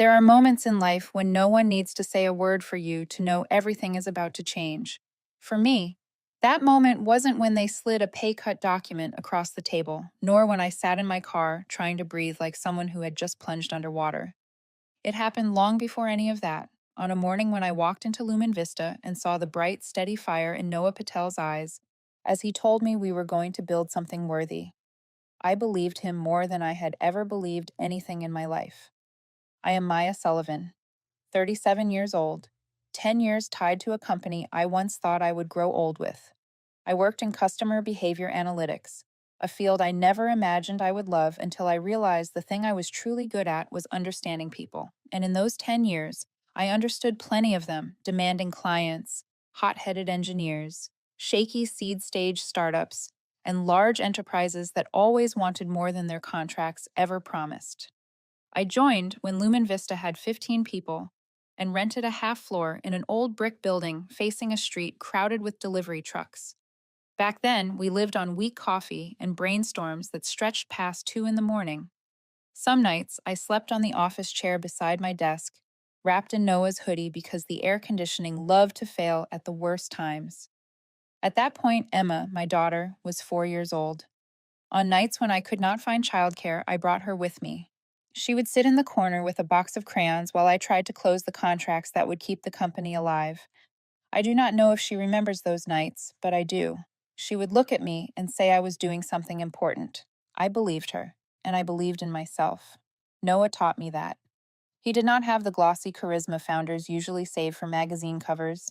There are moments in life when no one needs to say a word for you to know everything is about to change. For me, that moment wasn't when they slid a pay cut document across the table, nor when I sat in my car trying to breathe like someone who had just plunged underwater. It happened long before any of that, on a morning when I walked into Lumen Vista and saw the bright, steady fire in Noah Patel's eyes as he told me we were going to build something worthy. I believed him more than I had ever believed anything in my life. I am Maya Sullivan, 37 years old, 10 years tied to a company I once thought I would grow old with. I worked in customer behavior analytics, a field I never imagined I would love until I realized the thing I was truly good at was understanding people. And in those 10 years, I understood plenty of them, demanding clients, hot headed engineers, shaky seed stage startups, and large enterprises that always wanted more than their contracts ever promised. I joined when Lumen Vista had 15 people and rented a half floor in an old brick building facing a street crowded with delivery trucks. Back then, we lived on weak coffee and brainstorms that stretched past 2 in the morning. Some nights, I slept on the office chair beside my desk, wrapped in Noah's hoodie because the air conditioning loved to fail at the worst times. At that point, Emma, my daughter, was 4 years old. On nights when I could not find childcare, I brought her with me. She would sit in the corner with a box of crayons while I tried to close the contracts that would keep the company alive. I do not know if she remembers those nights, but I do. She would look at me and say I was doing something important. I believed her, and I believed in myself. Noah taught me that. He did not have the glossy charisma founders usually save for magazine covers,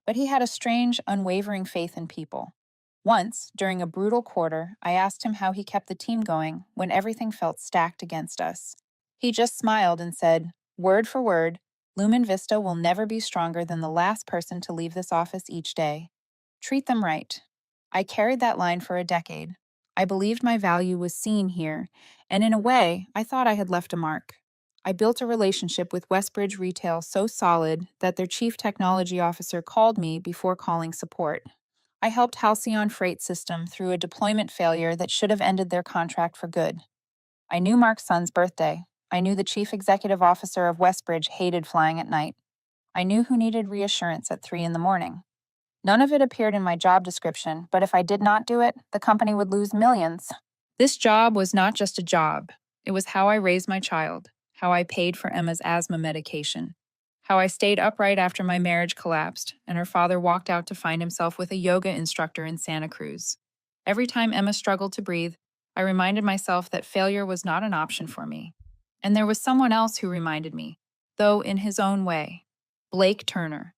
but he had a strange, unwavering faith in people. Once, during a brutal quarter, I asked him how he kept the team going when everything felt stacked against us. He just smiled and said, word for word, Lumen Vista will never be stronger than the last person to leave this office each day. Treat them right. I carried that line for a decade. I believed my value was seen here, and in a way, I thought I had left a mark. I built a relationship with Westbridge Retail so solid that their chief technology officer called me before calling support. I helped Halcyon Freight System through a deployment failure that should have ended their contract for good. I knew Mark's son's birthday. I knew the chief executive officer of Westbridge hated flying at night. I knew who needed reassurance at 3 in the morning. None of it appeared in my job description, but if I did not do it, the company would lose millions. This job was not just a job. It was how I raised my child, how I paid for Emma's asthma medication, how I stayed upright after my marriage collapsed and her father walked out to find himself with a yoga instructor in Santa Cruz. Every time Emma struggled to breathe, I reminded myself that failure was not an option for me. And there was someone else who reminded me, though in his own way. Blake Turner.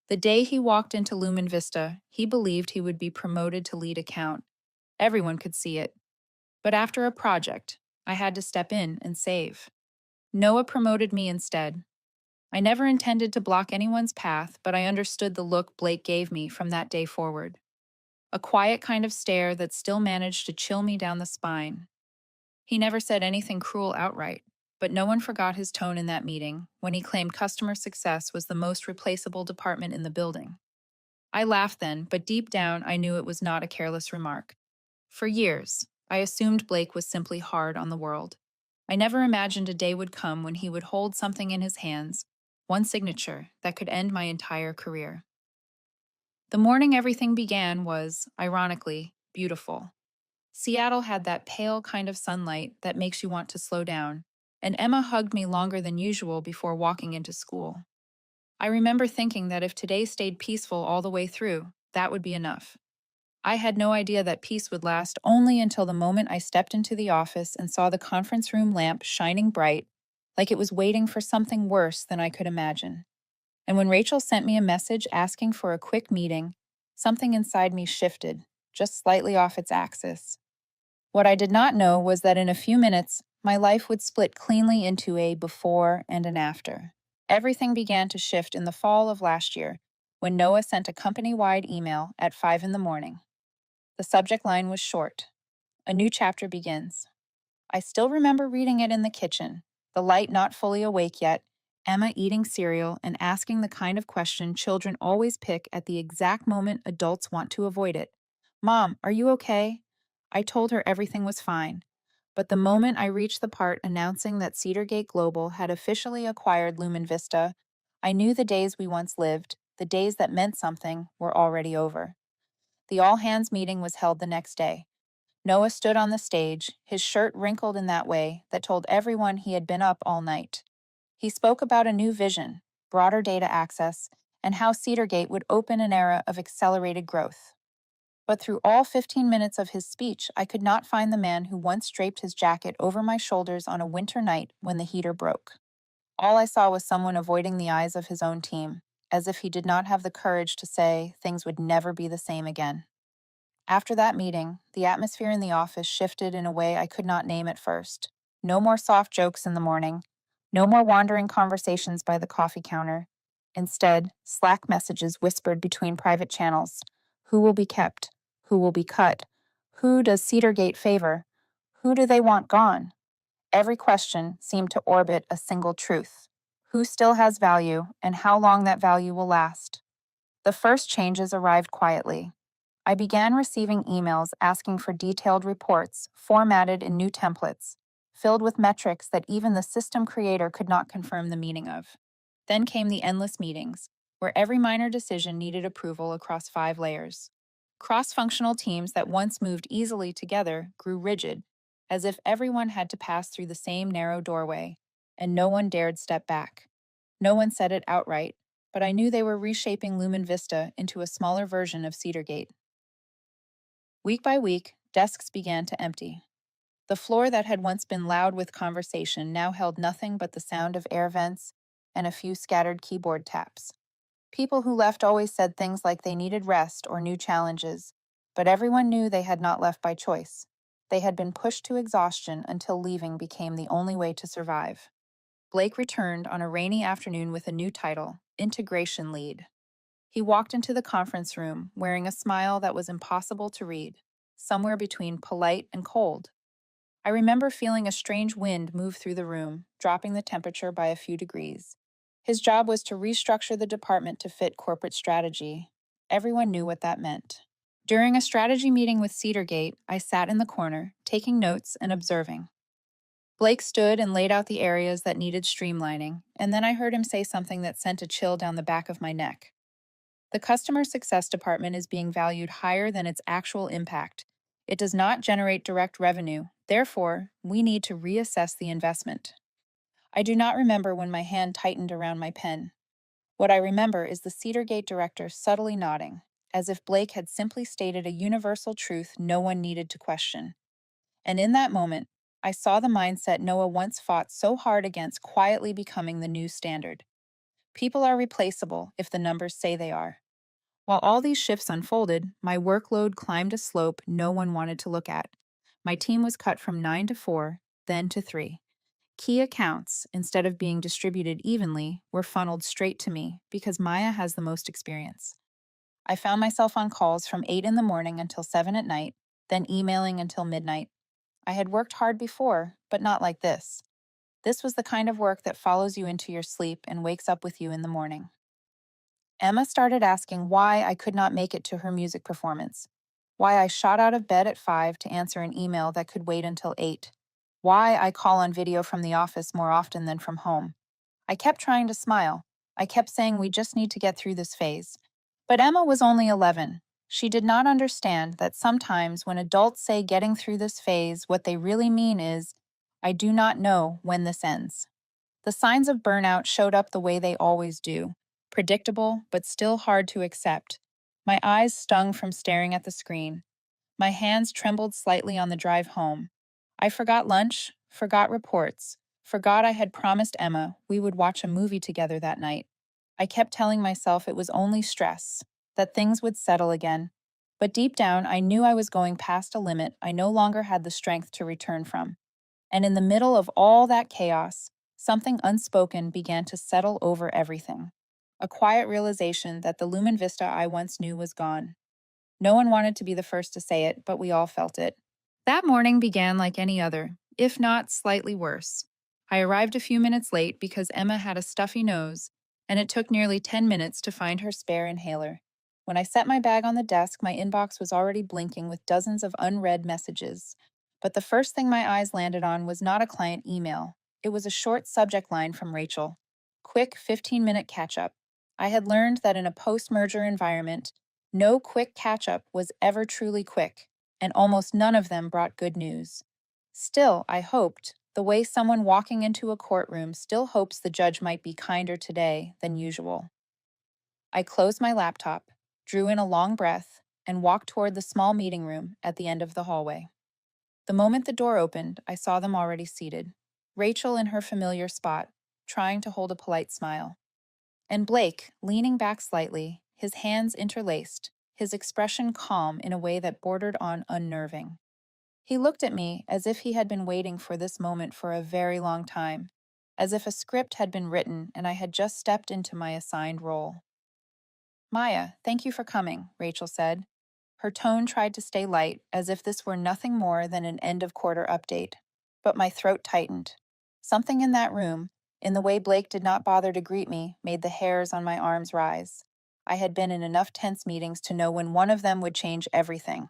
The day he walked into Lumen Vista, he believed he would be promoted to lead account. Everyone could see it. But after a project, I had to step in and save. Noah promoted me instead. I never intended to block anyone's path, but I understood the look Blake gave me from that day forward. A quiet kind of stare that still managed to chill me down the spine. He never said anything cruel outright, but no one forgot his tone in that meeting when he claimed customer success was the most replaceable department in the building. I laughed then, but deep down I knew it was not a careless remark. For years, I assumed Blake was simply hard on the world. I never imagined a day would come when he would hold something in his hands, one signature that could end my entire career. The morning everything began was, ironically, beautiful. Seattle had that pale kind of sunlight that makes you want to slow down, and Emma hugged me longer than usual before walking into school. I remember thinking that if today stayed peaceful all the way through, that would be enough. I had no idea that peace would last only until the moment I stepped into the office and saw the conference room lamp shining bright, like it was waiting for something worse than I could imagine. And when Rachel sent me a message asking for a quick meeting, something inside me shifted, just slightly off its axis. What I did not know was that in a few minutes, my life would split cleanly into a before and an after. Everything began to shift in the fall of last year, when Noah sent a company-wide email at 5 in the morning. The subject line was short. A new chapter begins. I still remember reading it in the kitchen, the light not fully awake yet, Emma eating cereal and asking the kind of question children always pick at the exact moment adults want to avoid it. Mom, are you okay? I told her everything was fine, But the moment I reached the part announcing that Cedargate Global had officially acquired Lumen Vista, I knew the days we once lived, the days that meant something, were already over. The all hands meeting was held the next day. Noah stood on the stage, his shirt wrinkled in that way that told everyone he had been up all night. He spoke about a new vision, broader data access, and how Cedargate would open an era of accelerated growth. But through all 15 minutes of his speech, I could not find the man who once draped his jacket over my shoulders on a winter night when the heater broke. All I saw was someone avoiding the eyes of his own team, as if he did not have the courage to say things would never be the same again. After that meeting, the atmosphere in the office shifted in a way I could not name at first. No more soft jokes in the morning. No more wandering conversations by the coffee counter. Instead, Slack messages whispered between private channels. Who will be kept? Who will be cut? Who does Cedargate favor? Who do they want gone? Every question seemed to orbit a single truth. Who still has value, and how long that value will last? The first changes arrived quietly. I began receiving emails asking for detailed reports, formatted in new templates, filled with metrics that even the system creator could not confirm the meaning of. Then came the endless meetings, where every minor decision needed approval across 5 layers. Cross-functional teams that once moved easily together grew rigid, as if everyone had to pass through the same narrow doorway, and no one dared step back. No one said it outright, but I knew they were reshaping Lumen Vista into a smaller version of Cedargate. Week by week, desks began to empty. The floor that had once been loud with conversation now held nothing but the sound of air vents and a few scattered keyboard taps. People who left always said things like they needed rest or new challenges, but everyone knew they had not left by choice. They had been pushed to exhaustion until leaving became the only way to survive. Blake returned on a rainy afternoon with a new title, Integration Lead. He walked into the conference room wearing a smile that was impossible to read, somewhere between polite and cold. I remember feeling a strange wind move through the room, dropping the temperature by a few degrees. His job was to restructure the department to fit corporate strategy. Everyone knew what that meant. During a strategy meeting with Cedargate, I sat in the corner, taking notes and observing. Blake stood and laid out the areas that needed streamlining, and then I heard him say something that sent a chill down the back of my neck. The customer success department is being valued higher than its actual impact. It does not generate direct revenue. Therefore, we need to reassess the investment. I do not remember when my hand tightened around my pen. What I remember is the Cedargate director subtly nodding, as if Blake had simply stated a universal truth no one needed to question. And in that moment, I saw the mindset Noah once fought so hard against quietly becoming the new standard. People are replaceable if the numbers say they are. While all these shifts unfolded, my workload climbed a slope no one wanted to look at. My team was cut from 9 to 4, then to 3. Key accounts, instead of being distributed evenly, were funneled straight to me because Maya has the most experience. I found myself on calls from 8 in the morning until 7 at night, then emailing until midnight. I had worked hard before, but not like this. This was the kind of work that follows you into your sleep and wakes up with you in the morning. Emma started asking why I could not make it to her music performance, why I shot out of bed at 5 to answer an email that could wait until 8, why I call on video from the office more often than from home. I kept trying to smile. I kept saying we just need to get through this phase. But Emma was only 11. She did not understand that sometimes when adults say getting through this phase, what they really mean is, I do not know when this ends. The signs of burnout showed up the way they always do, predictable but still hard to accept. My eyes stung from staring at the screen. My hands trembled slightly on the drive home. I forgot lunch, forgot reports, forgot I had promised Emma we would watch a movie together that night. I kept telling myself it was only stress, that things would settle again. But deep down, I knew I was going past a limit I no longer had the strength to return from. And in the middle of all that chaos, something unspoken began to settle over everything. A quiet realization that the Lumen Vista I once knew was gone. No one wanted to be the first to say it, but we all felt it. That morning began like any other, if not slightly worse. I arrived a few minutes late because Emma had a stuffy nose, and it took nearly 10 minutes to find her spare inhaler. When I set my bag on the desk, my inbox was already blinking with dozens of unread messages. But the first thing my eyes landed on was not a client email. It was a short subject line from Rachel. Quick 15-minute catch up. I had learned that in a post merger environment, no quick catch up was ever truly quick, and almost none of them brought good news. Still, I hoped, the way someone walking into a courtroom still hopes the judge might be kinder today than usual. I closed my laptop, drew in a long breath, and walked toward the small meeting room at the end of the hallway. The moment the door opened, I saw them already seated. Rachel in her familiar spot, trying to hold a polite smile. And Blake, leaning back slightly, his hands interlaced, his expression calm in a way that bordered on unnerving. He looked at me as if he had been waiting for this moment for a very long time, as if a script had been written and I had just stepped into my assigned role. Maya, thank you for coming, Rachel said. Her tone tried to stay light, as if this were nothing more than an end-of-quarter update. But my throat tightened. Something in that room, in the way Blake did not bother to greet me, made the hairs on my arms rise. I had been in enough tense meetings to know when one of them would change everything.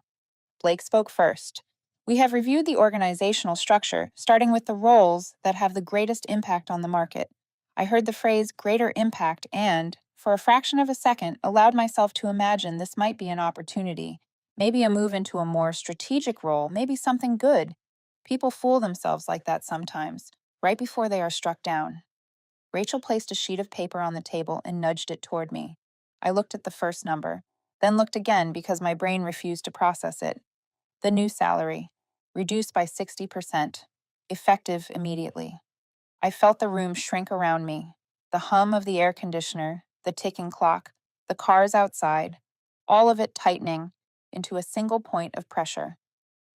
Blake spoke first. We have reviewed the organizational structure, starting with the roles that have the greatest impact on the market. I heard the phrase greater impact and, for a fraction of a second, allowed myself to imagine this might be an opportunity, maybe a move into a more strategic role, maybe something good. People fool themselves like that sometimes, right before they are struck down. Rachel placed a sheet of paper on the table and nudged it toward me. I looked at the first number, then looked again because my brain refused to process it. The new salary, reduced by 60%, effective immediately. I felt the room shrink around me, the hum of the air conditioner, the ticking clock, the cars outside, all of it tightening into a single point of pressure.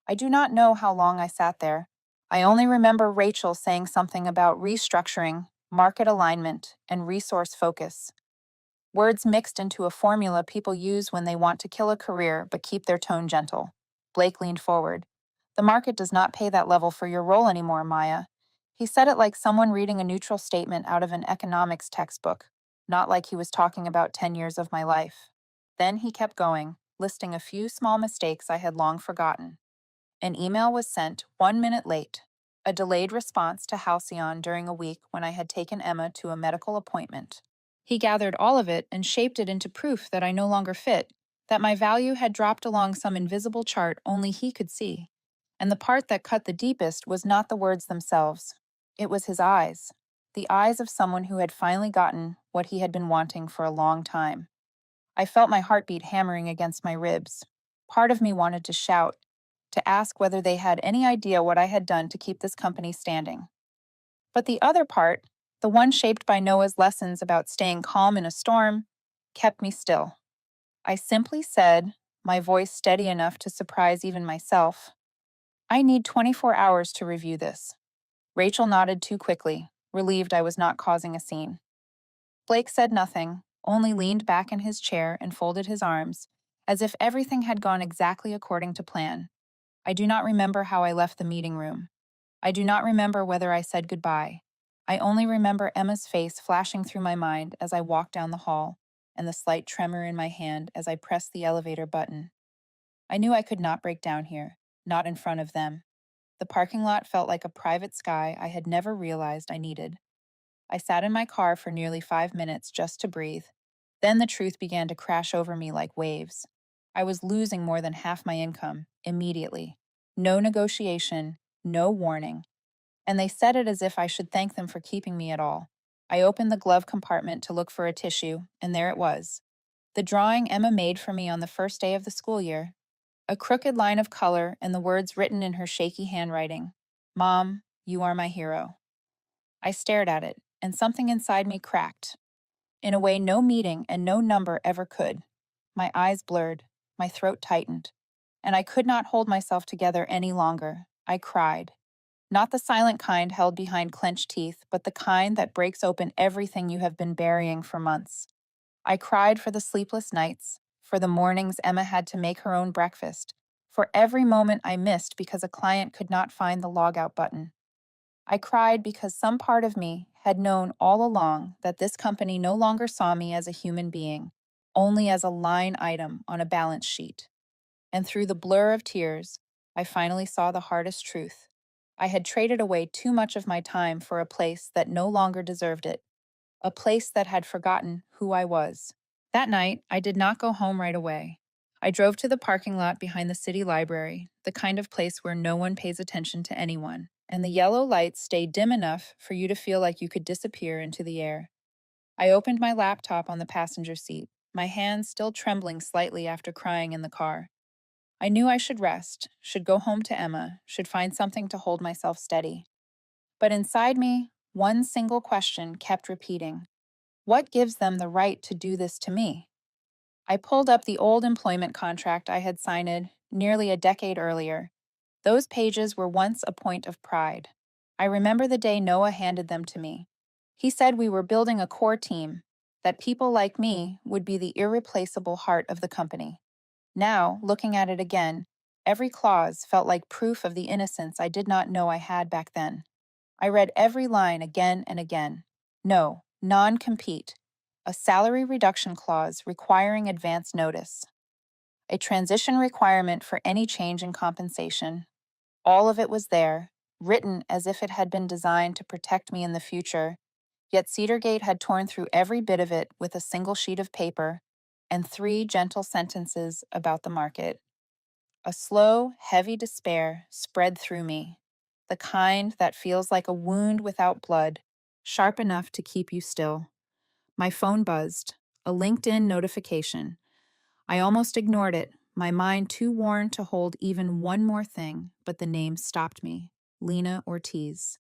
I do not know how long I sat there. I only remember Rachel saying something about restructuring, market alignment, and resource focus. Words mixed into a formula people use when they want to kill a career but keep their tone gentle. Blake leaned forward. The market does not pay that level for your role anymore, Maya. He said it like someone reading a neutral statement out of an economics textbook, not like he was talking about 10 years of my life. Then he kept going, listing a few small mistakes I had long forgotten. An email was sent 1 minute late, a delayed response to Halcyon during a week when I had taken Emma to a medical appointment. He gathered all of it and shaped it into proof that I no longer fit, that my value had dropped along some invisible chart only he could see. And the part that cut the deepest was not the words themselves. It was his eyes, the eyes of someone who had finally gotten what he had been wanting for a long time. I felt my heartbeat hammering against my ribs. Part of me wanted to shout, to ask whether they had any idea what I had done to keep this company standing. But the other part, the one shaped by Noah's lessons about staying calm in a storm, kept me still. I simply said, my voice steady enough to surprise even myself, I need 24 hours to review this. Rachel nodded too quickly, relieved I was not causing a scene. Blake said nothing, only leaned back in his chair and folded his arms, as if everything had gone exactly according to plan. I do not remember how I left the meeting room. I do not remember whether I said goodbye. I only remember Emma's face flashing through my mind as I walked down the hall, and the slight tremor in my hand as I pressed the elevator button. I knew I could not break down here, not in front of them. The parking lot felt like a private sky I had never realized I needed. I sat in my car for nearly 5 minutes just to breathe. Then the truth began to crash over me like waves. I was losing more than half my income, immediately. No negotiation, no warning. And they said it as if I should thank them for keeping me at all. I opened the glove compartment to look for a tissue, and there it was. The drawing Emma made for me on the first day of the school year. A crooked line of color and the words written in her shaky handwriting. Mom, you are my hero. I stared at it, and something inside me cracked, in a way no meeting and no number ever could. My eyes blurred, my throat tightened, and I could not hold myself together any longer. I cried. Not the silent kind held behind clenched teeth, but the kind that breaks open everything you have been burying for months. I cried for the sleepless nights, for the mornings Emma had to make her own breakfast, for every moment I missed because a client could not find the logout button. I cried because some part of me had known all along that this company no longer saw me as a human being, only as a line item on a balance sheet. And through the blur of tears, I finally saw the hardest truth. I had traded away too much of my time for a place that no longer deserved it, a place that had forgotten who I was. That night, I did not go home right away. I drove to the parking lot behind the city library, the kind of place where no one pays attention to anyone, and the yellow lights stayed dim enough for you to feel like you could disappear into the air. I opened my laptop on the passenger seat, my hands still trembling slightly after crying in the car. I knew I should rest, should go home to Emma, should find something to hold myself steady. But inside me, one single question kept repeating. What gives them the right to do this to me? I pulled up the old employment contract I had signed nearly a decade earlier. Those pages were once a point of pride. I remember the day Noah handed them to me. He said we were building a core team, that people like me would be the irreplaceable heart of the company. Now, looking at it again, every clause felt like proof of the innocence I did not know I had back then. I read every line again and again. No, non-compete. A salary reduction clause requiring advance notice. A transition requirement for any change in compensation. All of it was there, written as if it had been designed to protect me in the future, yet Cedargate had torn through every bit of it with a single sheet of paper and 3 gentle sentences about the market. A slow, heavy despair spread through me, the kind that feels like a wound without blood, sharp enough to keep you still. My phone buzzed, a LinkedIn notification. I almost ignored it, my mind too worn to hold even one more thing, but the name stopped me. Lena Ortiz.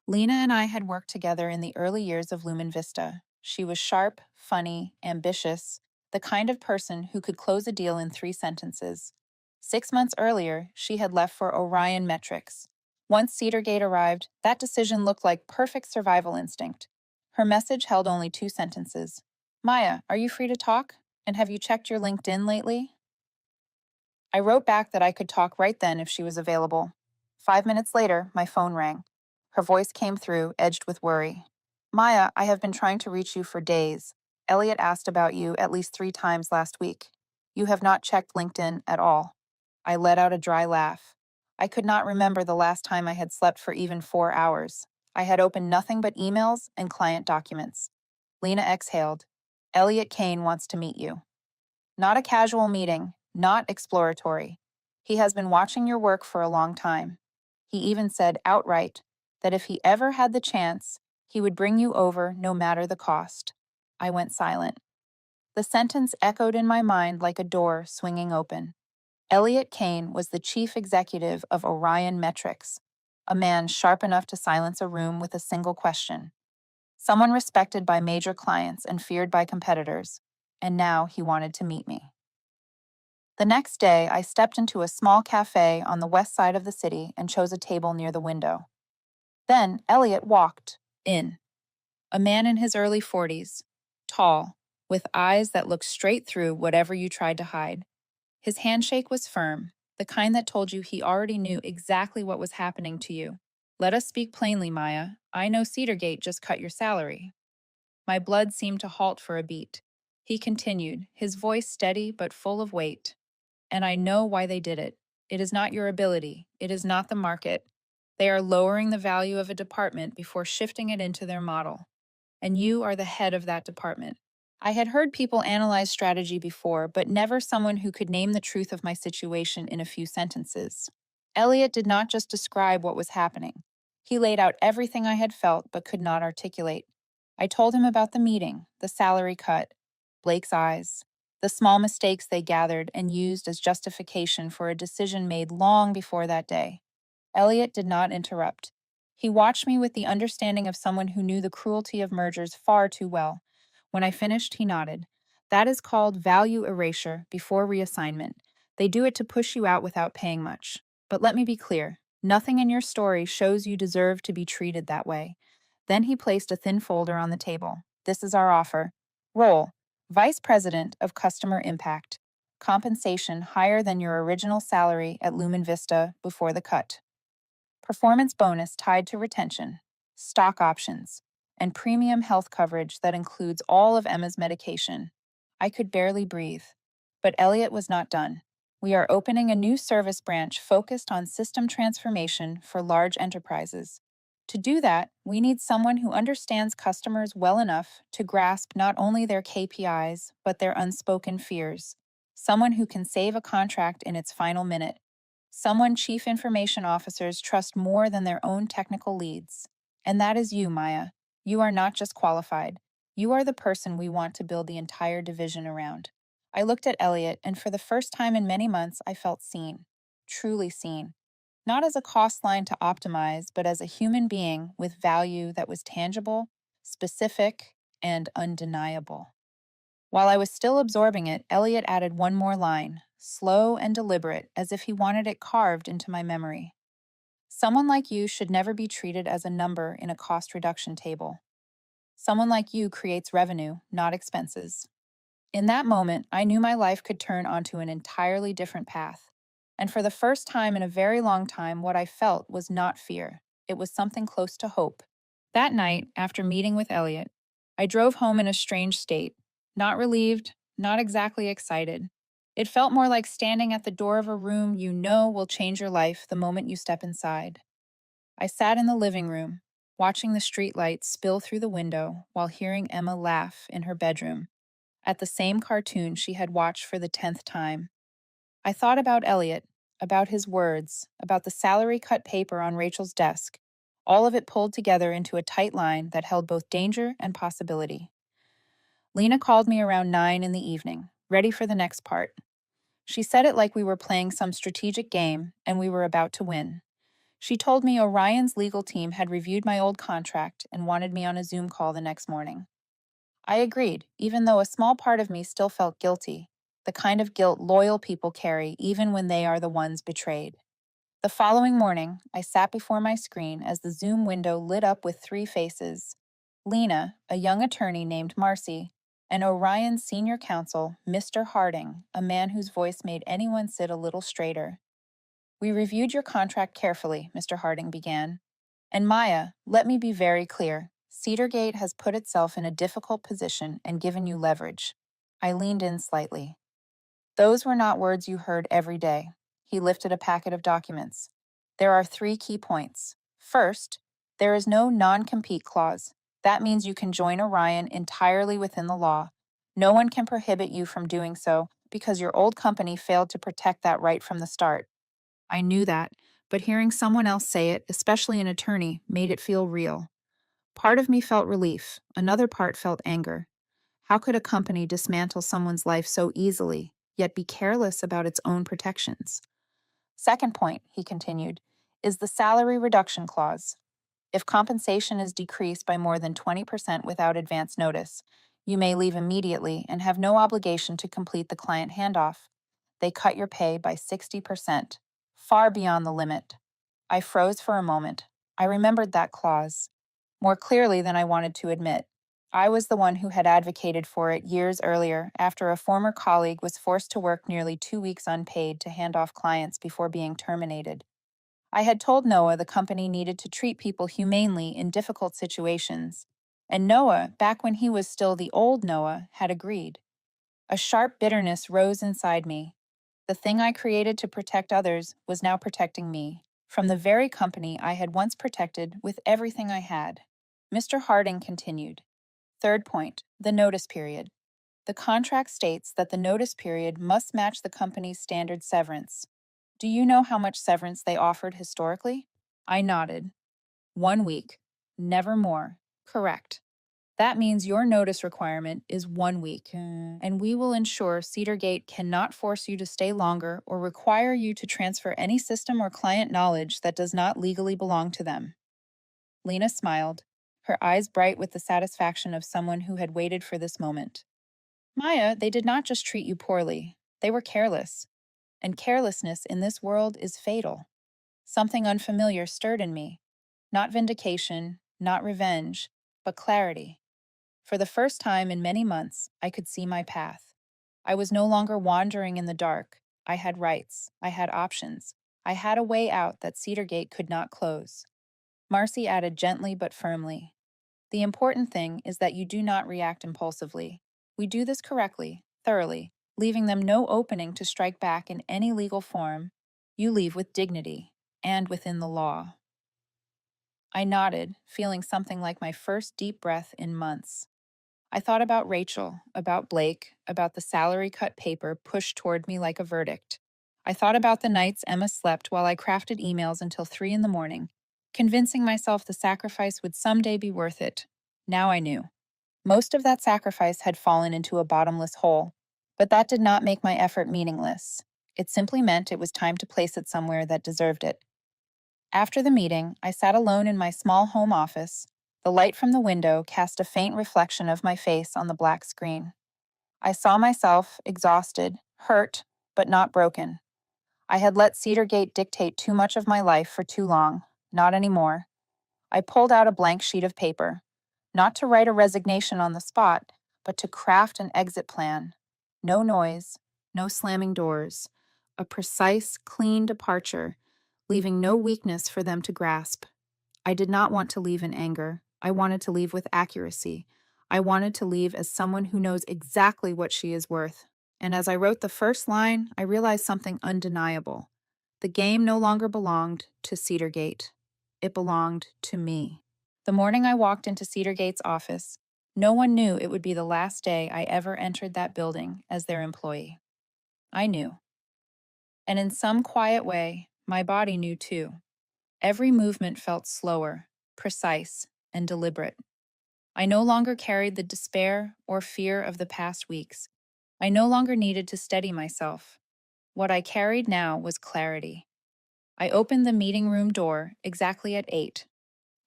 Lena and I had worked together in the early years of Lumen Vista. She was sharp, funny, ambitious, the kind of person who could close a deal in 3 sentences. 6 months earlier, she had left for Orion Metrics. Once Cedargate arrived, that decision looked like perfect survival instinct. Her message held only 2 sentences. Maya, are you free to talk? And have you checked your LinkedIn lately? I wrote back that I could talk right then if she was available. 5 minutes later, my phone rang. Her voice came through, edged with worry. Maya, I have been trying to reach you for days. Elliot asked about you at least 3 times last week. You have not checked LinkedIn at all. I let out a dry laugh. I could not remember the last time I had slept for even 4 hours. I had opened nothing but emails and client documents. Lena exhaled. Elliot Kane wants to meet you. Not a casual meeting, not exploratory. He has been watching your work for a long time. He even said outright that if he ever had the chance, he would bring you over no matter the cost. I went silent. The sentence echoed in my mind like a door swinging open. Elliot Kane was the chief executive of Orion Metrics, a man sharp enough to silence a room with a single question. Someone respected by major clients and feared by competitors, and now he wanted to meet me. The next day, I stepped into a small cafe on the west side of the city and chose a table near the window. Then Elliot walked in, a man in his early 40s, tall, with eyes that looked straight through whatever you tried to hide. His handshake was firm, the kind that told you he already knew exactly what was happening to you. Let us speak plainly, Maya. I know Cedargate just cut your salary. My blood seemed to halt for a beat. He continued, his voice steady but full of weight. And I know why they did it. It is not your ability. It is not the market. They are lowering the value of a department before shifting it into their model. And you are the head of that department. I had heard people analyze strategy before, but never someone who could name the truth of my situation in a few sentences. Elliot did not just describe what was happening. He laid out everything I had felt but could not articulate. I told him about the meeting, the salary cut, Blake's eyes, the small mistakes they gathered and used as justification for a decision made long before that day. Elliot did not interrupt. He watched me with the understanding of someone who knew the cruelty of mergers far too well. When I finished, he nodded. That is called value erasure before reassignment. They do it to push you out without paying much. But let me be clear, nothing in your story shows you deserve to be treated that way. Then he placed a thin folder on the table. This is our offer. Role: Vice President of Customer Impact. Compensation higher than your original salary at Lumen Vista before the cut. Performance bonus tied to retention, stock options, and premium health coverage that includes all of Emma's medication. I could barely breathe. But Elliot was not done. We are opening a new service branch focused on system transformation for large enterprises. To do that, we need someone who understands customers well enough to grasp not only their KPIs, but their unspoken fears. Someone who can save a contract in its final minute. Someone chief information officers trust more than their own technical leads. And that is you, Maya. You are not just qualified. You are the person we want to build the entire division around. I looked at Elliot, and for the first time in many months, I felt seen. Truly seen. Not as a cost line to optimize, but as a human being with value that was tangible, specific, and undeniable. While I was still absorbing it, Elliot added one more line, slow and deliberate, as if he wanted it carved into my memory. Someone like you should never be treated as a number in a cost reduction table. Someone like you creates revenue, not expenses. In that moment, I knew my life could turn onto an entirely different path. And for the first time in a very long time, what I felt was not fear. It was something close to hope. That night, after meeting with Elliot, I drove home in a strange state. Not relieved, not exactly excited. It felt more like standing at the door of a room you know will change your life the moment you step inside. I sat in the living room, watching the streetlights spill through the window while hearing Emma laugh in her bedroom at the same cartoon she had watched for the 10th time. I thought about Elliot, about his words, about the salary cut paper on Rachel's desk, all of it pulled together into a tight line that held both danger and possibility. Lena called me around 9 in the evening, ready for the next part. She said it like we were playing some strategic game and we were about to win. She told me Orion's legal team had reviewed my old contract and wanted me on a Zoom call the next morning. I agreed, even though a small part of me still felt guilty, the kind of guilt loyal people carry even when they are the ones betrayed. The following morning, I sat before my screen as the Zoom window lit up with three faces: Lena, a young attorney named Marcy, and Orion's senior counsel, Mr. Harding, a man whose voice made anyone sit a little straighter. We reviewed your contract carefully, Mr. Harding began. And Maya, let me be very clear. Cedargate has put itself in a difficult position and given you leverage. I leaned in slightly. Those were not words you heard every day. He lifted a packet of documents. There are three key points. First, there is no non-compete clause. That means you can join Orion entirely within the law. No one can prohibit you from doing so because your old company failed to protect that right from the start. I knew that, but hearing someone else say it, especially an attorney, made it feel real. Part of me felt relief, another part felt anger. How could a company dismantle someone's life so easily, yet be careless about its own protections? Second point, he continued, is the salary reduction clause. If compensation is decreased by more than 20% without advance notice, you may leave immediately and have no obligation to complete the client handoff. They cut your pay by 60%, far beyond the limit. I froze for a moment. I remembered that clause more clearly than I wanted to admit. I was the one who had advocated for it years earlier after a former colleague was forced to work nearly 2 weeks unpaid to hand off clients before being terminated. I had told Noah the company needed to treat people humanely in difficult situations, and Noah, back when he was still the old Noah, had agreed. A sharp bitterness rose inside me. The thing I created to protect others was now protecting me, from the very company I had once protected with everything I had. Mr. Harding continued. Third point, the notice period. The contract states that the notice period must match the company's standard severance. Do you know how much severance they offered historically? I nodded. 1 week. Never more. Correct. That means your notice requirement is 1 week, and we will ensure Cedargate cannot force you to stay longer or require you to transfer any system or client knowledge that does not legally belong to them. Lena smiled, her eyes bright with the satisfaction of someone who had waited for this moment. Maya, they did not just treat you poorly, they were careless. And carelessness in this world is fatal. Something unfamiliar stirred in me. Not vindication, not revenge, but clarity. For the first time in many months, I could see my path. I was no longer wandering in the dark. I had rights. I had options. I had a way out that Cedargate could not close. Marcy added gently but firmly, the important thing is that you do not react impulsively. We do this correctly, thoroughly, leaving them no opening to strike back in any legal form. You leave with dignity and within the law. I nodded, feeling something like my first deep breath in months. I thought about Rachel, about Blake, about the salary cut paper pushed toward me like a verdict. I thought about the nights Emma slept while I crafted emails until 3 in the morning, convincing myself the sacrifice would someday be worth it. Now I knew. Most of that sacrifice had fallen into a bottomless hole, but that did not make my effort meaningless. It simply meant it was time to place it somewhere that deserved it. After the meeting, I sat alone in my small home office. The light from the window cast a faint reflection of my face on the black screen. I saw myself, exhausted, hurt, but not broken. I had let Cedar Gate dictate too much of my life for too long. Not anymore. I pulled out a blank sheet of paper, not to write a resignation on the spot, but to craft an exit plan. No noise, no slamming doors. A precise, clean departure, leaving no weakness for them to grasp. I did not want to leave in anger. I wanted to leave with accuracy. I wanted to leave as someone who knows exactly what she is worth. And as I wrote the first line, I realized something undeniable. The game no longer belonged to Cedar Gate. It belonged to me. The morning I walked into Cedar Gate's office, no one knew it would be the last day I ever entered that building as their employee. I knew. And in some quiet way, my body knew too. Every movement felt slower, precise, and deliberate. I no longer carried the despair or fear of the past weeks. I no longer needed to steady myself. What I carried now was clarity. I opened the meeting room door exactly at 8.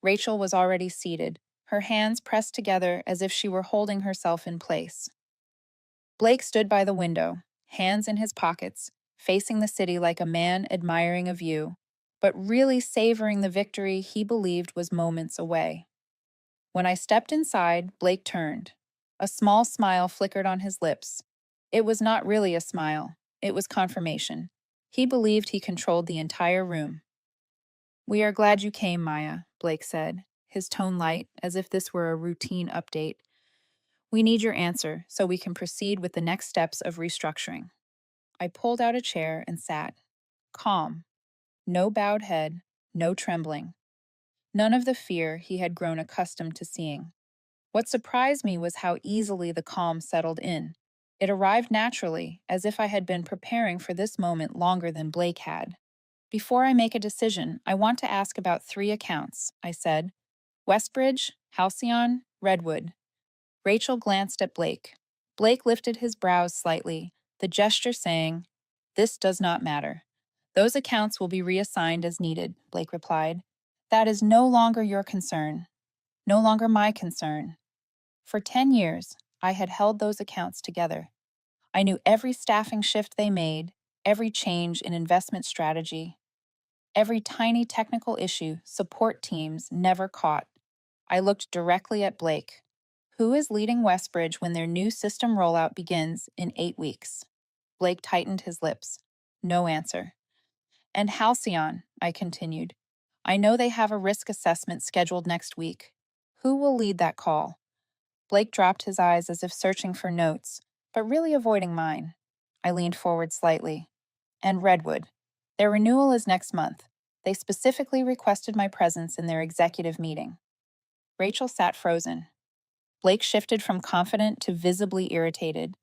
Rachel was already seated, her hands pressed together as if she were holding herself in place. Blake stood by the window, hands in his pockets, facing the city like a man admiring a view, but really savoring the victory he believed was moments away. When I stepped inside, Blake turned. A small smile flickered on his lips. It was not really a smile, it was confirmation. He believed he controlled the entire room. "We are glad you came, Maya," Blake said, his tone light, as if this were a routine update. "We need your answer so we can proceed with the next steps of restructuring." I pulled out a chair and sat, calm. No bowed head, no trembling. None of the fear he had grown accustomed to seeing. What surprised me was how easily the calm settled in. It arrived naturally, as if I had been preparing for this moment longer than Blake had. "Before I make a decision, I want to ask about 3 accounts," I said. "Westbridge, Halcyon, Redwood." Rachel glanced at Blake. Blake lifted his brows slightly, the gesture saying, "This does not matter." "Those accounts will be reassigned as needed," Blake replied. "That is no longer your concern. No longer my concern." For 10 years, I had held those accounts together. I knew every staffing shift they made, every change in investment strategy, every tiny technical issue support teams never caught. I looked directly at Blake. "Who is leading Westbridge when their new system rollout begins in 8 weeks?" Blake tightened his lips. No answer. "And Halcyon," I continued. "I know they have a risk assessment scheduled next week. Who will lead that call?" Blake dropped his eyes as if searching for notes, but really avoiding mine. I leaned forward slightly. "And Redwood. Their renewal is next month. They specifically requested my presence in their executive meeting." Rachel sat frozen. Blake shifted from confident to visibly irritated.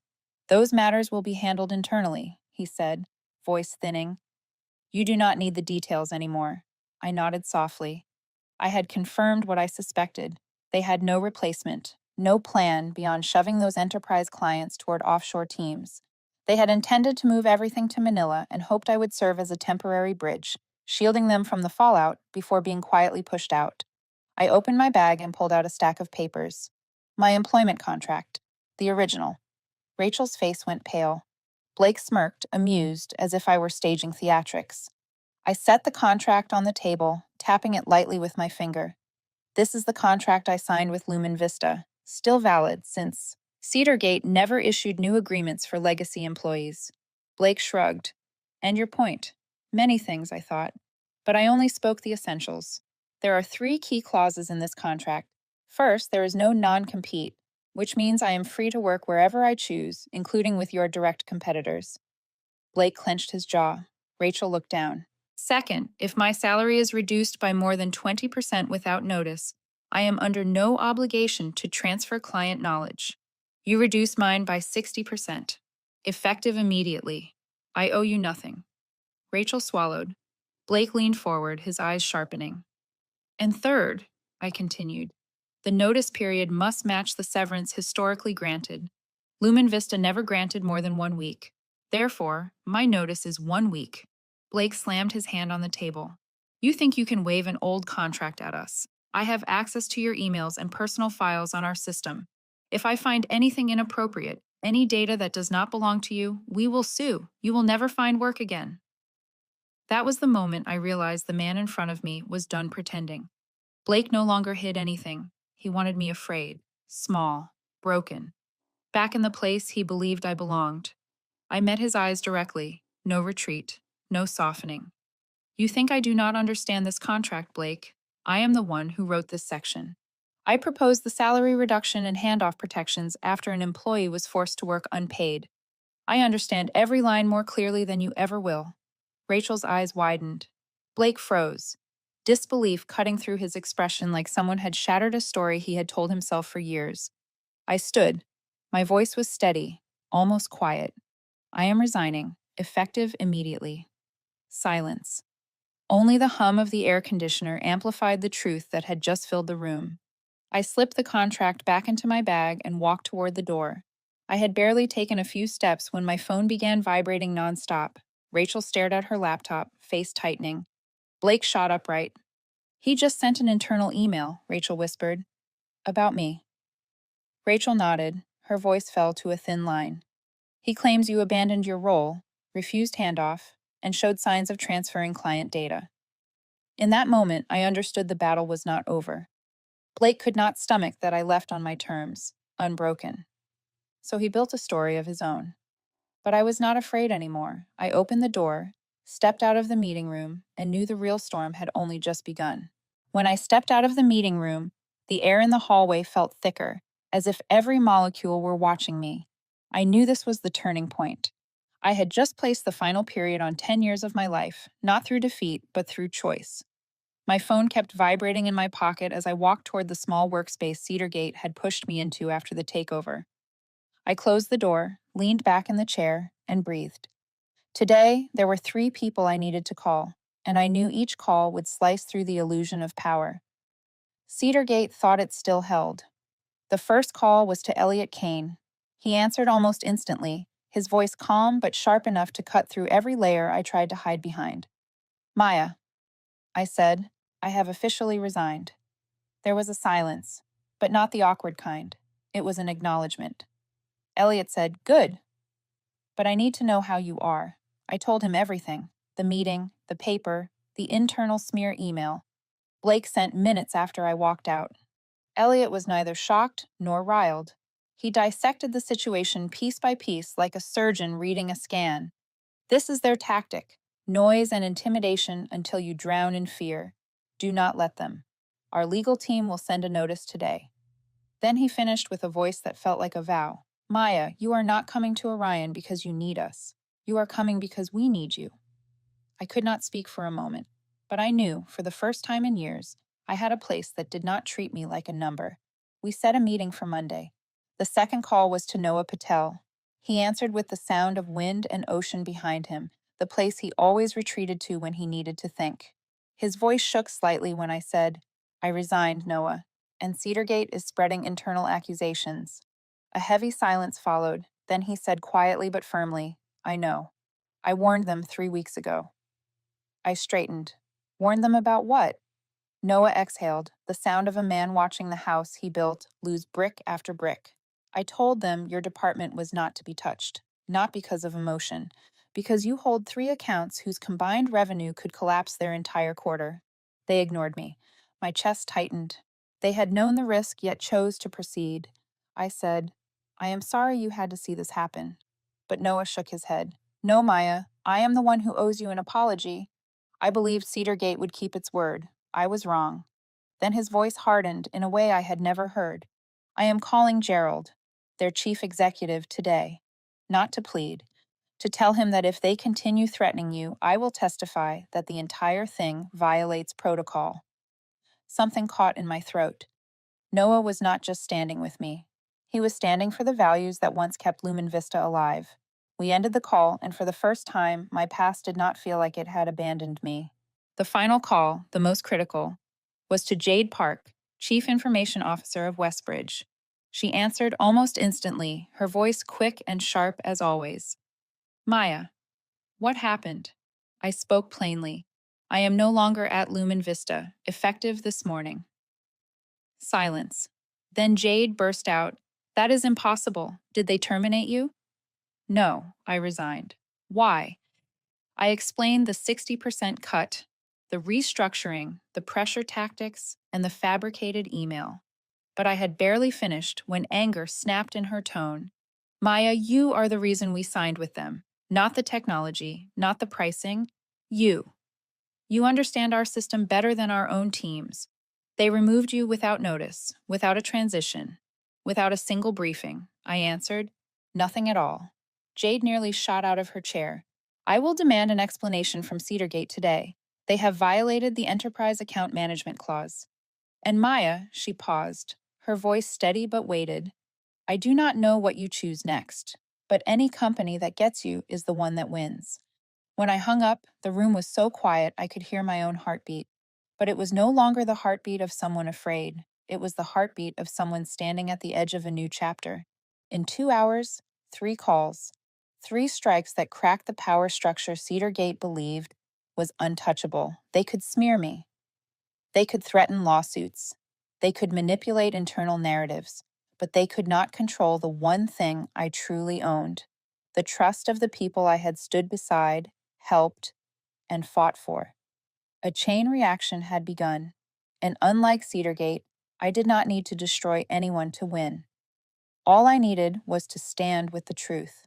"Those matters will be handled internally," he said, voice thinning. "You do not need the details anymore." I nodded softly. I had confirmed what I suspected. They had no replacement, no plan beyond shoving those enterprise clients toward offshore teams. They had intended to move everything to Manila and hoped I would serve as a temporary bridge, shielding them from the fallout before being quietly pushed out. I opened my bag and pulled out a stack of papers. My employment contract. The original. Rachel's face went pale. Blake smirked, amused, as if I were staging theatrics. I set the contract on the table, tapping it lightly with my finger. "This is the contract I signed with Lumen Vista, still valid since Cedar Gate never issued new agreements for legacy employees." Blake shrugged. "And your point?" "Many things," I thought. But I only spoke the essentials. "There are 3 key clauses in this contract. First, there is no non-compete. which means I am free to work wherever I choose, including with your direct competitors. Blake clenched his jaw. Rachel looked down. Second, if my salary is reduced by more than 20% without notice, I am under no obligation to transfer client knowledge. You reduce mine by 60%. Effective immediately. I owe you nothing. Rachel swallowed. Blake leaned forward, his eyes sharpening. And third, I continued, the notice period must match the severance historically granted. Lumen Vista never granted more than 1 week. Therefore, my notice is 1 week. Blake slammed his hand on the table. You think you can wave an old contract at us? I have access to your emails and personal files on our system. If I find anything inappropriate, any data that does not belong to you, we will sue. You will never find work again. That was the moment I realized the man in front of me was done pretending. Blake no longer hid anything. He wanted me afraid, small, broken, back in the place he believed I belonged. I met his eyes directly. No retreat, no softening. You think I do not understand this contract, Blake? I am the one who wrote this section. I proposed the salary reduction and handoff protections after an employee was forced to work unpaid. I understand every line more clearly than you ever will. Rachel's eyes widened. Blake froze, disbelief cutting through his expression like someone had shattered a story he had told himself for years. I stood. My voice was steady, almost quiet. I am resigning, effective immediately. Silence. Only the hum of the air conditioner amplified the truth that had just filled the room. I slipped the contract back into my bag and walked toward the door. I had barely taken a few steps when my phone began vibrating nonstop. Rachel stared at her laptop, face tightening. Blake shot upright. He just sent an internal email, Rachel whispered. About me. Rachel nodded. Her voice fell to a thin line. He claims you abandoned your role, refused handoff, and showed signs of transferring client data. In that moment, I understood the battle was not over. Blake could not stomach that I left on my terms, unbroken. So he built a story of his own. But I was not afraid anymore. I opened the door, stepped out of the meeting room, and knew the real storm had only just begun. When I stepped out of the meeting room, the air in the hallway felt thicker, as if every molecule were watching me. I knew this was the turning point. I had just placed the final period on 10 years of my life, not through defeat, but through choice. My phone kept vibrating in my pocket as I walked toward the small workspace Cedar Gate had pushed me into after the takeover. I closed the door, leaned back in the chair, and breathed. Today, there were 3 people I needed to call, and I knew each call would slice through the illusion of power. Cedar Gate thought it still held. The first call was to Elliot Kane. He answered almost instantly, his voice calm but sharp enough to cut through every layer I tried to hide behind. Maya, I said, I have officially resigned. There was a silence, but not the awkward kind. It was an acknowledgement. Elliot said, Good. But I need to know how you are. I told him everything. The meeting, the paper, the internal smear email. Blake sent minutes after I walked out. Elliot was neither shocked nor riled. He dissected the situation piece by piece like a surgeon reading a scan. This is their tactic: noise and intimidation until you drown in fear. Do not let them. Our legal team will send a notice today. Then he finished with a voice that felt like a vow. Maya, you are not coming to Orion because you need us. You are coming because we need you. I could not speak for a moment, but I knew, for the first time in years, I had a place that did not treat me like a number. We set a meeting for Monday. The second call was to Noah Patel. He answered with the sound of wind and ocean behind him, the place he always retreated to when he needed to think. His voice shook slightly when I said, I resigned, Noah, and Cedargate is spreading internal accusations. A heavy silence followed. Then he said quietly but firmly, I know. I warned them 3 weeks ago. I straightened. Warned them about what? Noah exhaled, the sound of a man watching the house he built lose brick after brick. I told them your department was not to be touched, not because of emotion, because you hold 3 accounts whose combined revenue could collapse their entire quarter. They ignored me. My chest tightened. They had known the risk yet chose to proceed. I said, I am sorry you had to see this happen. But Noah shook his head. No, Maya, I am the one who owes you an apology. I believed Cedar Gate would keep its word. I was wrong. Then his voice hardened in a way I had never heard. I am calling Gerald, their chief executive, today, not to plead, to tell him that if they continue threatening you, I will testify that the entire thing violates protocol. Something caught in my throat. Noah was not just standing with me. He was standing for the values that once kept Lumen Vista alive. We ended the call, and for the first time, my past did not feel like it had abandoned me. The final call, the most critical, was to Jade Park, Chief Information Officer of Westbridge. She answered almost instantly, her voice quick and sharp as always. Maya, what happened? I spoke plainly. I am no longer at Lumen Vista, effective this morning. Silence. Then Jade burst out, That is impossible. Did they terminate you? No, I resigned. Why? I explained the 60% cut, the restructuring, the pressure tactics, and the fabricated email. But I had barely finished when anger snapped in her tone. Maya, you are the reason we signed with them. Not the technology, not the pricing. You. You understand our system better than our own teams. They removed you without notice, without a transition, without a single briefing. I answered, Nothing at all. Jade nearly shot out of her chair. I will demand an explanation from Cedargate today. They have violated the Enterprise Account Management Clause. And Maya, she paused, her voice steady but weighted. I do not know what you choose next, but any company that gets you is the one that wins. When I hung up, the room was so quiet I could hear my own heartbeat. But it was no longer the heartbeat of someone afraid. It was the heartbeat of someone standing at the edge of a new chapter. In 2 hours, 3 calls, 3 strikes that cracked the power structure Cedargate believed was untouchable. They could smear me. They could threaten lawsuits. They could manipulate internal narratives. But they could not control the one thing I truly owned: the trust of the people I had stood beside, helped, and fought for. A chain reaction had begun, and unlike Cedargate, I did not need to destroy anyone to win. All I needed was to stand with the truth.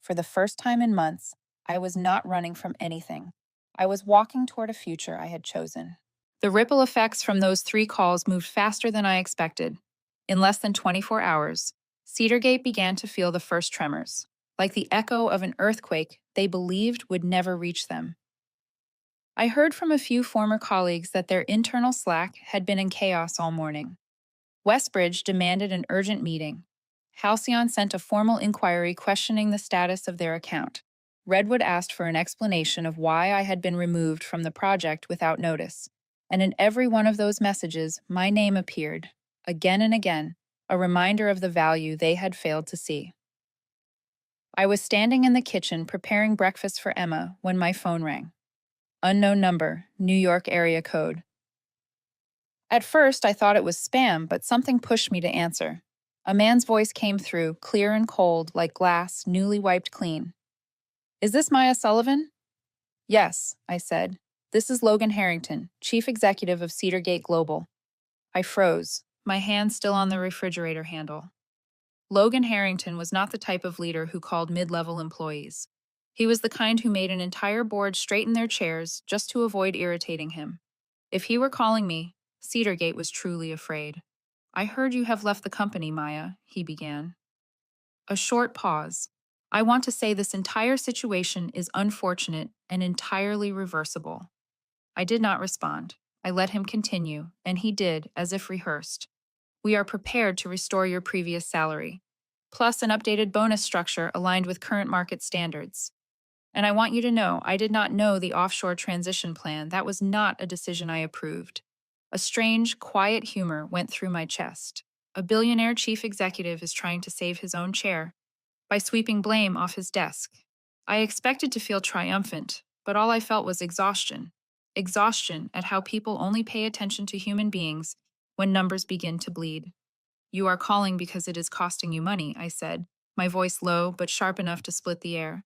For the first time in months, I was not running from anything. I was walking toward a future I had chosen. The ripple effects from those 3 calls moved faster than I expected. In less than 24 hours, Cedargate began to feel the first tremors. Like the echo of an earthquake they believed would never reach them. I heard from a few former colleagues that their internal Slack had been in chaos all morning. Westbridge demanded an urgent meeting. Halcyon sent a formal inquiry questioning the status of their account. Redwood asked for an explanation of why I had been removed from the project without notice. And in every one of those messages, my name appeared, again and again, a reminder of the value they had failed to see. I was standing in the kitchen preparing breakfast for Emma when my phone rang. Unknown number, New York area code. At first, I thought it was spam, but something pushed me to answer. A man's voice came through, clear and cold, like glass, newly wiped clean. Is this Maya Sullivan? Yes, I said. This is Logan Harrington, Chief Executive of Cedargate Global. I froze, my hand still on the refrigerator handle. Logan Harrington was not the type of leader who called mid-level employees. He was the kind who made an entire board straighten their chairs just to avoid irritating him. If he were calling me, Cedargate was truly afraid. I heard you have left the company, Maya, he began. A short pause. I want to say this entire situation is unfortunate and entirely reversible. I did not respond. I let him continue, and he did, as if rehearsed. We are prepared to restore your previous salary, plus an updated bonus structure aligned with current market standards. And I want you to know, I did not know the offshore transition plan. That was not a decision I approved. A strange, quiet humor went through my chest. A billionaire chief executive is trying to save his own chair by sweeping blame off his desk. I expected to feel triumphant, but all I felt was exhaustion. Exhaustion at how people only pay attention to human beings when numbers begin to bleed. You are calling because it is costing you money, I said, my voice low but sharp enough to split the air.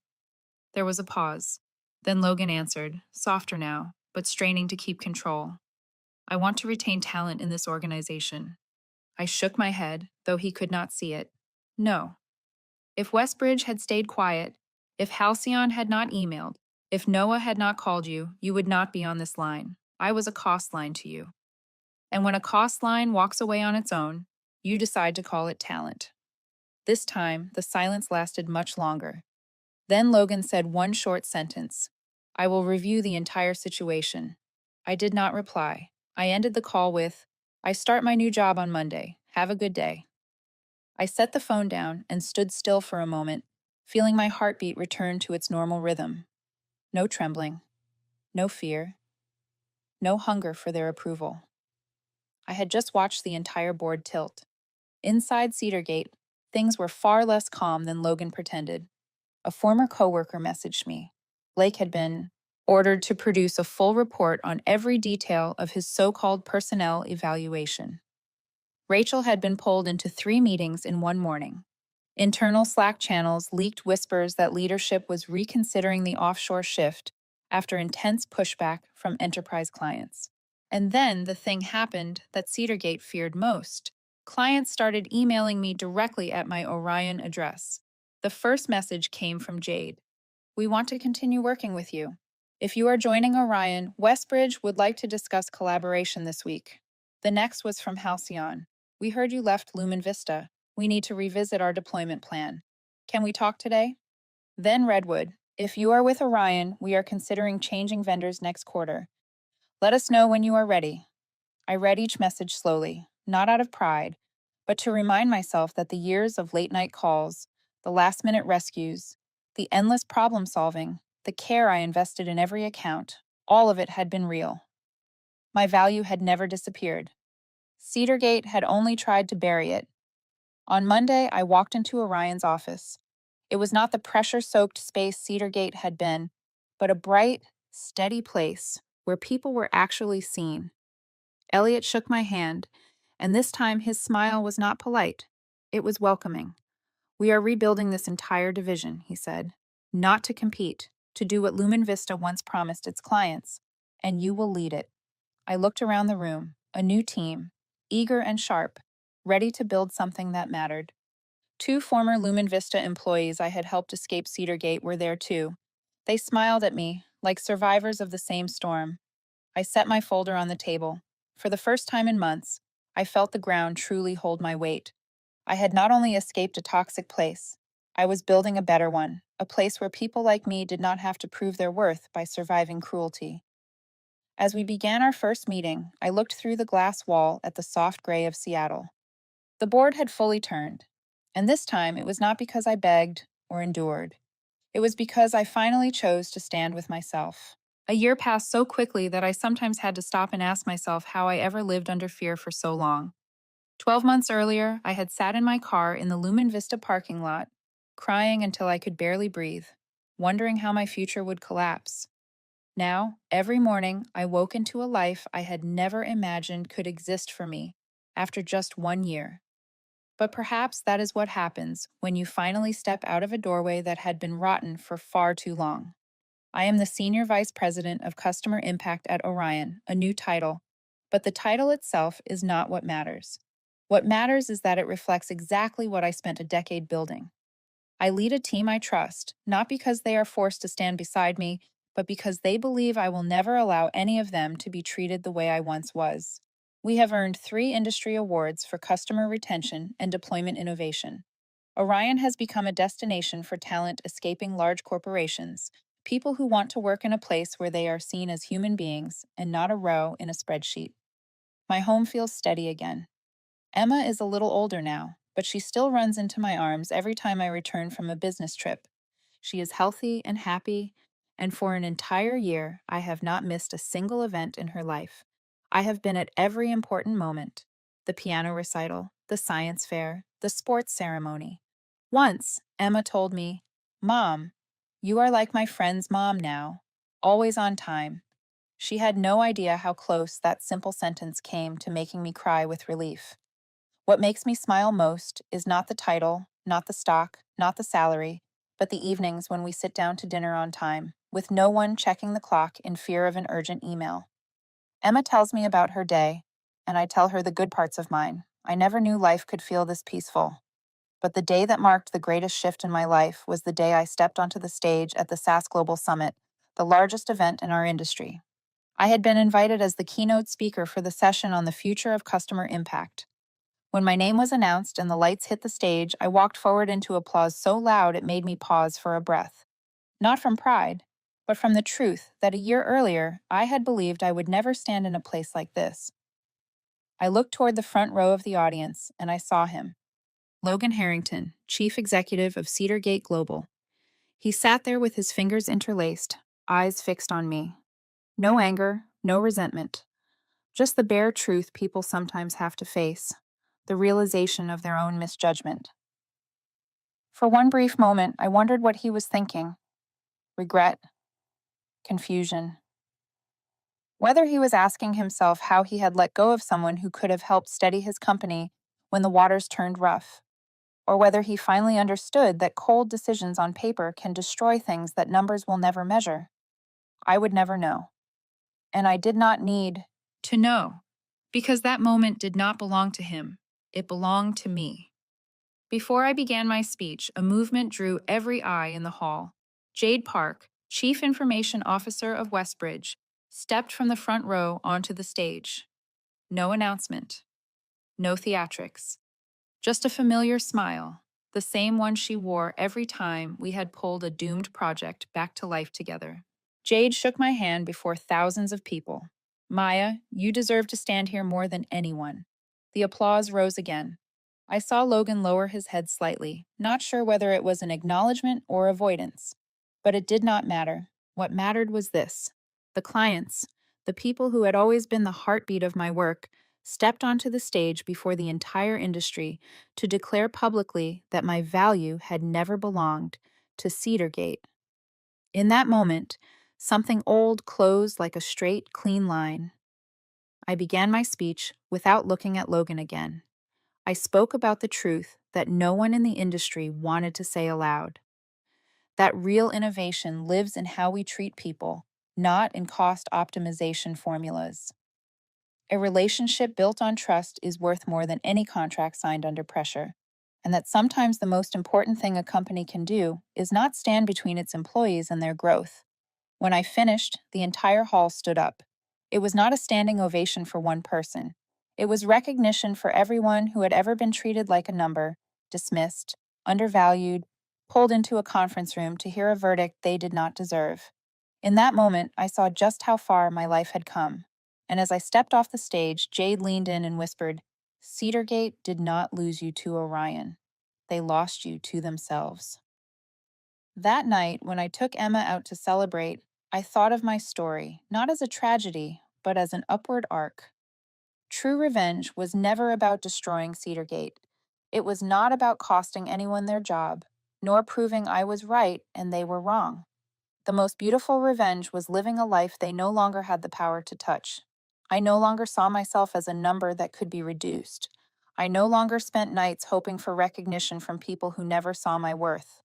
There was a pause. Then Logan answered, softer now, but straining to keep control. I want to retain talent in this organization. I shook my head, though he could not see it. No. If Westbridge had stayed quiet, if Halcyon had not emailed, if Noah had not called you, you would not be on this line. I was a cost line to you. And when a cost line walks away on its own, You decide to call it talent. This time, the silence lasted much longer. Then Logan said one short sentence: "I will review the entire situation." I did not reply. I ended the call with, "I start my new job on Monday. Have a good day." I set the phone down and stood still for a moment, feeling my heartbeat return to its normal rhythm. No trembling, no fear, no hunger for their approval. I had just watched the entire board tilt. Inside Cedargate, things were far less calm than Logan pretended. A former coworker messaged me. Blake had been ordered to produce a full report on every detail of his so-called personnel evaluation. Rachel had been pulled into 3 meetings in one morning. Internal Slack channels leaked whispers that leadership was reconsidering the offshore shift after intense pushback from enterprise clients. And then the thing happened that Cedargate feared most. Clients started emailing me directly at my Orion address. The first message came from Jade. "We want to continue working with you. If you are joining Orion, Westbridge would like to discuss collaboration this week." The next was from Halcyon. "We heard you left Lumen Vista. We need to revisit our deployment plan. Can we talk today?" Then Redwood. "If you are with Orion, we are considering changing vendors next quarter. Let us know when you are ready." I read each message slowly, not out of pride, but to remind myself that the years of late-night calls, the last-minute rescues, the endless problem-solving, the care I invested in every account, all of it had been real. My value had never disappeared. Cedargate had only tried to bury it. On Monday, I walked into Orion's office. It was not the pressure-soaked space Cedargate had been, but a bright, steady place where people were actually seen. Elliot shook my hand, and this time his smile was not polite. It was welcoming. "We are rebuilding this entire division," he said. "Not to compete, to do what Lumen Vista once promised its clients, and you will lead it." I looked around the room, a new team, eager and sharp, ready to build something that mattered. 2 former Lumen Vista employees I had helped escape Cedargate were there too. They smiled at me, like survivors of the same storm. I set my folder on the table. For the first time in months, I felt the ground truly hold my weight. I had not only escaped a toxic place, I was building a better one, a place where people like me did not have to prove their worth by surviving cruelty. As we began our first meeting, I looked through the glass wall at the soft gray of Seattle. The board had fully turned, and this time it was not because I begged or endured. It was because I finally chose to stand with myself. A year passed so quickly that I sometimes had to stop and ask myself how I ever lived under fear for so long. 12 months earlier, I had sat in my car in the Lumen Vista parking lot, crying until I could barely breathe, wondering how my future would collapse. Now, every morning, I woke into a life I had never imagined could exist for me after just 1 year. But perhaps that is what happens when you finally step out of a doorway that had been rotten for far too long. I am the Senior Vice President of Customer Impact at Orion, a new title, but the title itself is not what matters. What matters is that it reflects exactly what I spent a decade building. I lead a team I trust, not because they are forced to stand beside me, but because they believe I will never allow any of them to be treated the way I once was. We have earned 3 industry awards for customer retention and deployment innovation. Orion has become a destination for talent escaping large corporations, people who want to work in a place where they are seen as human beings and not a row in a spreadsheet. My home feels steady again. Emma is a little older now, but she still runs into my arms every time I return from a business trip. She is healthy and happy, and for an entire year, I have not missed a single event in her life. I have been at every important moment: the piano recital, the science fair, the sports ceremony. Once, Emma told me, "Mom, you are like my friend's mom now, always on time." She had no idea how close that simple sentence came to making me cry with relief. What makes me smile most is not the title, not the stock, not the salary, but the evenings when we sit down to dinner on time, with no one checking the clock in fear of an urgent email. Emma tells me about her day, and I tell her the good parts of mine. I never knew life could feel this peaceful. But the day that marked the greatest shift in my life was the day I stepped onto the stage at the SaaS Global Summit, the largest event in our industry. I had been invited as the keynote speaker for the session on the future of customer impact. When my name was announced and the lights hit the stage, I walked forward into applause so loud it made me pause for a breath. Not from pride, but from the truth that a year earlier I had believed I would never stand in a place like this. I looked toward the front row of the audience, and I saw him. Logan Harrington, Chief Executive of Cedar Gate Global. He sat there with his fingers interlaced, eyes fixed on me. No anger, no resentment. Just the bare truth people sometimes have to face, the realization of their own misjudgment. For one brief moment, I wondered what he was thinking. Regret, confusion. Whether he was asking himself how he had let go of someone who could have helped steady his company when the waters turned rough, or whether he finally understood that cold decisions on paper can destroy things that numbers will never measure. I would never know. And I did not need to know, because that moment did not belong to him. It belonged to me. Before I began my speech, a movement drew every eye in the hall. Jade Park, Chief Information Officer of Westbridge, stepped from the front row onto the stage. No announcement. No theatrics. Just a familiar smile, the same one she wore every time we had pulled a doomed project back to life together. Jade shook my hand before thousands of people. Maya, you deserve to stand here more than anyone. The applause rose again. I saw Logan lower his head slightly, not sure whether it was an acknowledgement or avoidance. But it did not matter. What mattered was this. The clients, the people who had always been the heartbeat of my work, stepped onto the stage before the entire industry to declare publicly that my value had never belonged to Cedargate. In that moment, something old closed like a straight, clean line. I began my speech without looking at Logan again. I spoke about the truth that no one in the industry wanted to say aloud. That real innovation lives in how we treat people, not in cost optimization formulas. A relationship built on trust is worth more than any contract signed under pressure, and that sometimes the most important thing a company can do is not stand between its employees and their growth. When I finished, the entire hall stood up. It was not a standing ovation for one person. It was recognition for everyone who had ever been treated like a number, dismissed, undervalued, pulled into a conference room to hear a verdict they did not deserve. In that moment, I saw just how far my life had come. And as I stepped off the stage, Jade leaned in and whispered, Cedargate did not lose you to Orion. They lost you to themselves. That night, when I took Emma out to celebrate, I thought of my story, not as a tragedy, but as an upward arc. True revenge was never about destroying Cedargate. It was not about costing anyone their job, nor proving I was right and they were wrong. The most beautiful revenge was living a life they no longer had the power to touch. I no longer saw myself as a number that could be reduced. I no longer spent nights hoping for recognition from people who never saw my worth.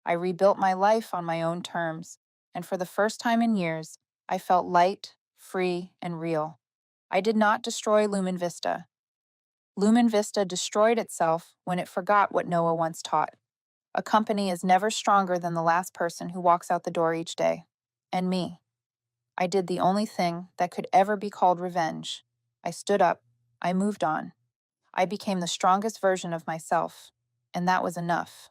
I rebuilt my life on my own terms, and for the first time in years, I felt light, free, and real. I did not destroy Lumen Vista. Lumen Vista destroyed itself when it forgot what Noah once taught. A company is never stronger than the last person who walks out the door each day. And me. I did the only thing that could ever be called revenge. I stood up. I moved on. I became the strongest version of myself. And that was enough.